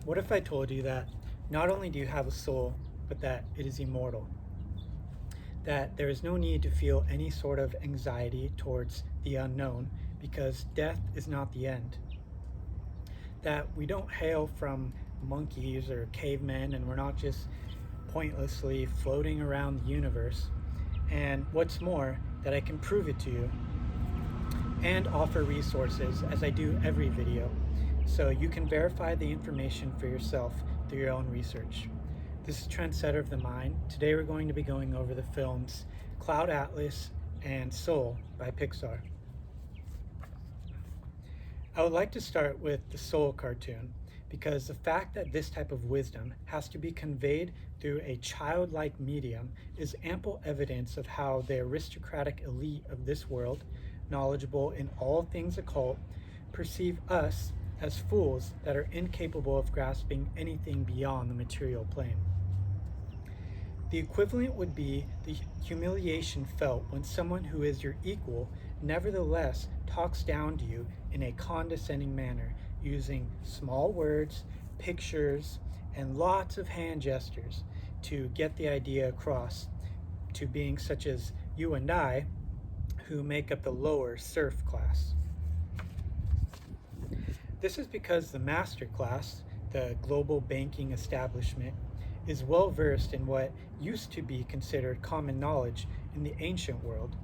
What if I told you that not only do you have a soul, but that it is immortal? That there is no need to feel any sort of anxiety towards the unknown because death is not the end. That we don't hail from monkeys or cavemen and we're not just pointlessly floating around the universe. And what's more, that I can prove it to you and offer resources as I do every video, so you can verify the information for yourself through your own research. This is Trendsetter of the Mind. Today we're going to be going over the films Cloud Atlas and Soul by Pixar. I would like to start with the Soul cartoon because the fact that this type of wisdom has to be conveyed through a childlike medium is ample evidence of how the aristocratic elite of this world, knowledgeable in all things occult, perceive us as fools that are incapable of grasping anything beyond the material plane. The equivalent would be the humiliation felt when someone who is your equal nevertheless talks down to you in a condescending manner using small words, pictures, and lots of hand gestures to get the idea across to beings such as you and I, who make up the lower serf class. This is because the master class, the global banking establishment, is well versed in what used to be considered common knowledge in the ancient world,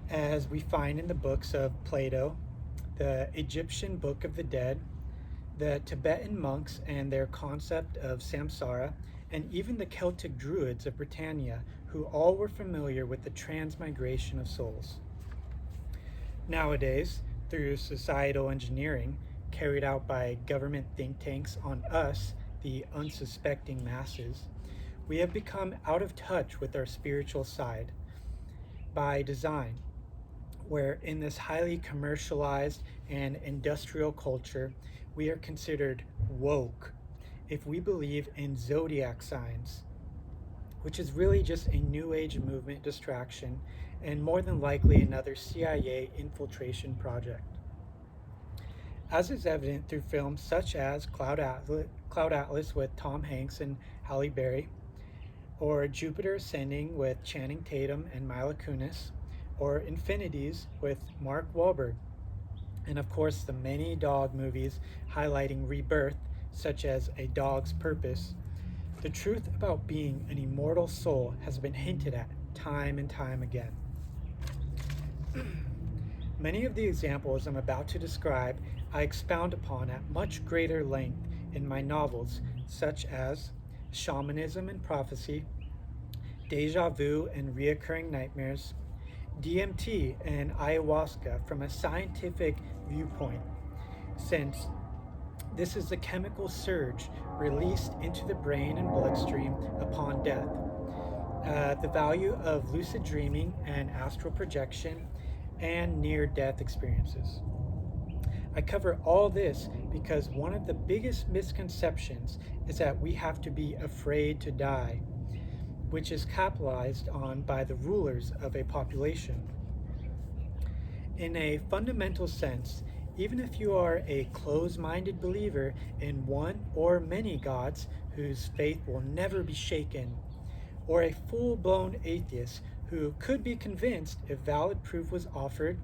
as we find in the books of Plato, the Egyptian Book of the Dead, the Tibetan monks and their concept of samsara, and even the Celtic druids of Britannia, who all were familiar with the transmigration of souls. Nowadays, through societal engineering carried out by government think tanks on us, the unsuspecting masses, we have become out of touch with our spiritual side by design, where in this highly commercialized and industrial culture, we are considered woke if we believe in zodiac signs, which is really just a new age movement distraction and more than likely another CIA infiltration project. As is evident through films such as Cloud Atlas with Tom Hanks and Halle Berry, or Jupiter Ascending with Channing Tatum and Mila Kunis, or Infinities with Mark Wahlberg, and of course the many dog movies highlighting rebirth, such as A Dog's Purpose. The truth about being an immortal soul has been hinted at time and time again. Many of the examples I'm about to describe I expound upon at much greater length in my novels, such as Shamanism and Prophecy, Deja Vu and Reoccurring Nightmares, DMT and Ayahuasca from a scientific viewpoint, since this is the chemical surge released into the brain and bloodstream upon death. The value of lucid dreaming and astral projection and near-death experiences. I cover all this because one of the biggest misconceptions is that we have to be afraid to die, which is capitalized on by the rulers of a population. In a fundamental sense, even if you are a closed-minded believer in one or many gods whose faith will never be shaken, or a full-blown atheist who could be convinced if valid proof was offered,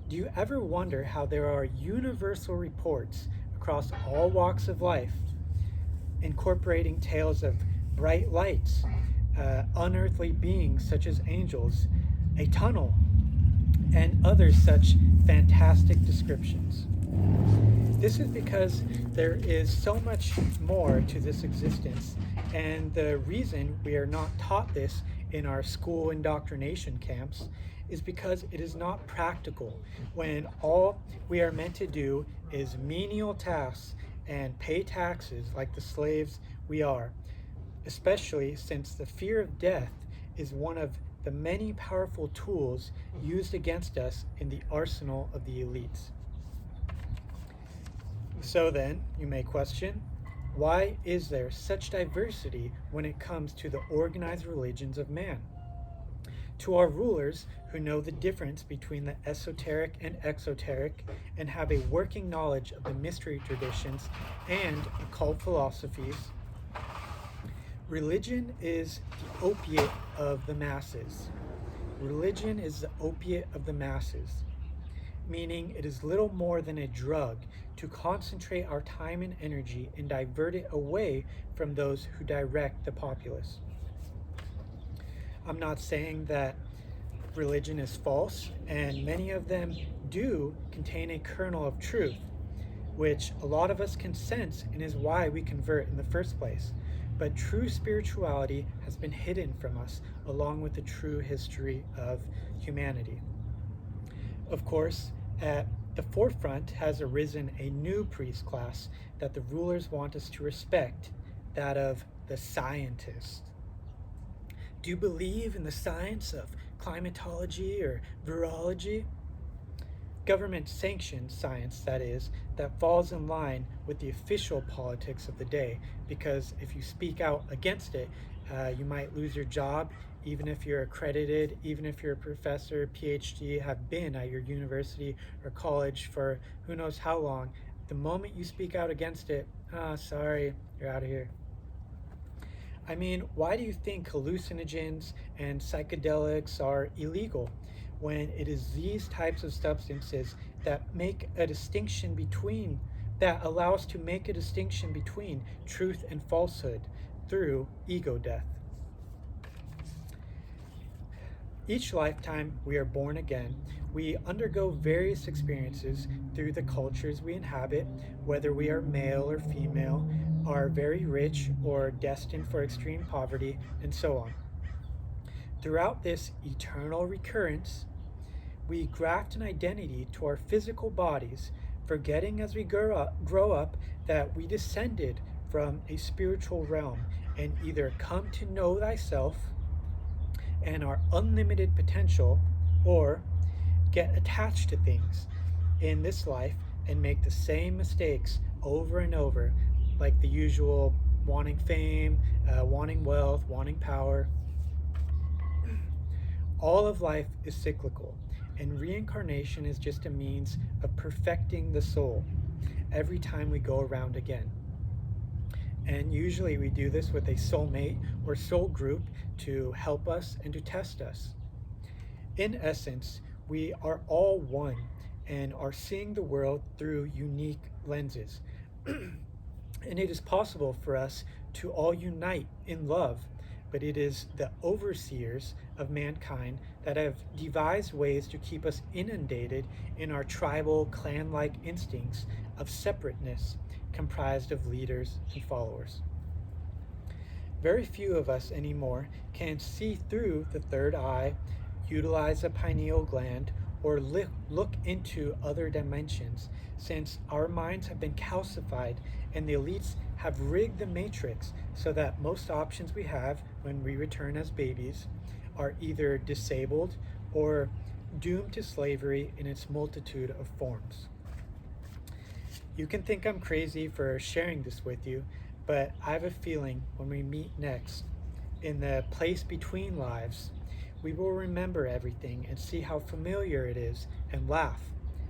do you ever wonder how there are universal reports across all walks of life, incorporating tales of bright lights, unearthly beings such as angels, a tunnel, and other such fantastic descriptions? This is because there is so much more to this existence, and the reason we are not taught this in our school indoctrination camps is because it is not practical when all we are meant to do is menial tasks and pay taxes like the slaves we are, especially since the fear of death is one of the many powerful tools used against us in the arsenal of the elites. So then, you may question, why is there such diversity when it comes to the organized religions of man? To our rulers who know the difference between the esoteric and exoteric and have a working knowledge of the mystery traditions and occult philosophies, religion is the opiate of the masses. Religion is the opiate of the masses, meaning it is little more than a drug to concentrate our time and energy and divert it away from those who direct the populace. I'm not saying that religion is false, and many of them do contain a kernel of truth, which a lot of us can sense and is why we convert in the first place. But true spirituality has been hidden from us, along with the true history of humanity. Of course, at the forefront has arisen a new priest class that the rulers want us to respect, that of the scientists. Do you believe in the science of climatology or virology? Government sanctioned science, that is, that falls in line with the official politics of the day, because if you speak out against it, you might lose your job, even if you're accredited, even if you're a professor, PhD, have been at your university or college for who knows how long. The moment you speak out against it, sorry, you're out of here. I mean, why do you think hallucinogens and psychedelics are illegal when it is these types of substances that make a distinction between, that allow us to make a distinction between truth and falsehood through ego death? Each lifetime we are born again, we undergo various experiences through the cultures we inhabit, whether we are male or female, are very rich or destined for extreme poverty, and so on. Throughout this eternal recurrence, we graft an identity to our physical bodies, forgetting as we grow up that we descended from a spiritual realm and either come to know thyself and our unlimited potential, or get attached to things in this life and make the same mistakes over and over, like the usual wanting fame, wanting wealth, wanting power. All of life is cyclical, and reincarnation is just a means of perfecting the soul every time we go around again. And usually we do this with a soulmate or soul group to help us and to test us. In essence, we are all one and are seeing the world through unique lenses. And it is possible for us to all unite in love, but it is the overseers of mankind that have devised ways to keep us inundated in our tribal, clan like instincts of separateness, comprised of leaders and followers. Very few of us anymore can see through the third eye, utilize a pineal gland, or look into other dimensions, since our minds have been calcified and the elites have rigged the matrix so that most options we have when we return as babies are either disabled or doomed to slavery in its multitude of forms. You can think I'm crazy for sharing this with you, but I have a feeling when we meet next, in the place between lives, we will remember everything and see how familiar it is and laugh,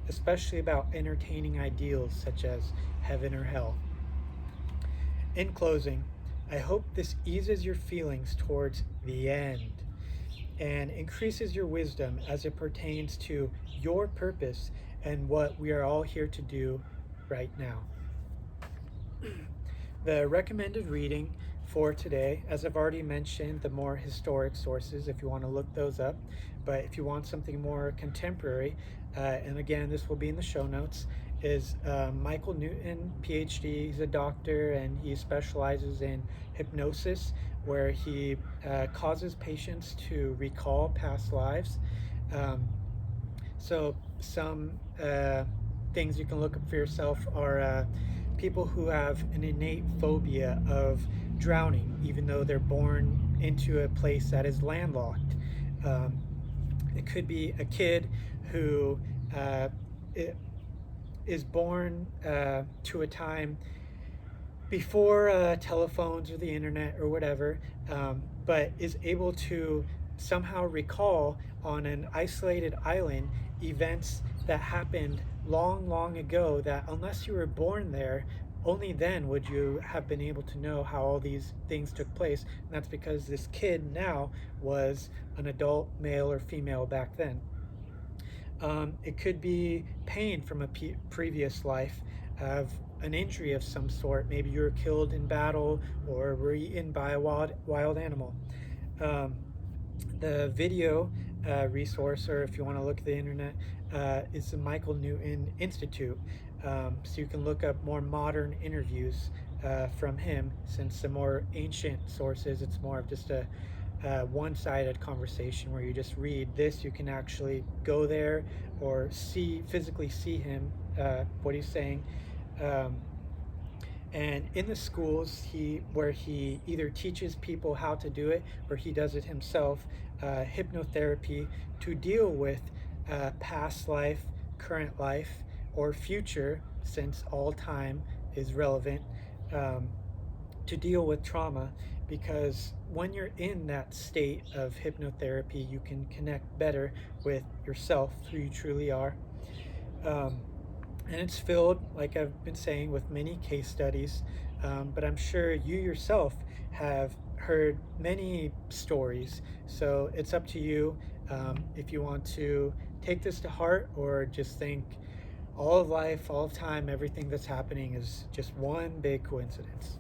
especially about entertaining ideals such as heaven or hell. In closing, I hope this eases your feelings towards the end and increases your wisdom as it pertains to your purpose and what we are all here to do right now. The recommended reading for today, as I've already mentioned, the more historic sources if you want to look those up, but if you want something more contemporary, and again, this will be in the show notes, is Michael Newton, PhD. He's a doctor and he specializes in hypnosis, where he causes patients to recall past lives. So some things you can look up for yourself are people who have an innate phobia of drowning, even though they're born into a place that is landlocked. It could be a kid who is born to a time before telephones or the internet or whatever, but is able to somehow recall on an isolated island events that happened long, long ago, that unless you were born there, only then would you have been able to know how all these things took place. And that's because this kid now was an adult male or female back then. It could be pain from a previous life of an injury of some sort. Maybe you were killed in battle or were eaten by a wild animal. Um, the video resource, or if you want to look at the internet, is the Michael Newton Institute. So you can look up more modern interviews from him, since the more ancient sources, it's more of just a one-sided conversation where you just read this. You can actually go there or physically see him, what he's saying. Um, and in the schools where he either teaches people how to do it or he does it himself, hypnotherapy to deal with past life, current life, or future, since all time is relevant, um, to deal with trauma. Because when you're in that state of hypnotherapy, you can connect better with yourself, who you truly are. um, and it's filled, like I've been saying, with many case studies. But I'm sure you yourself have heard many stories. So it's up to you, if you want to take this to heart or just think all of life, all of time, everything that's happening is just one big coincidence.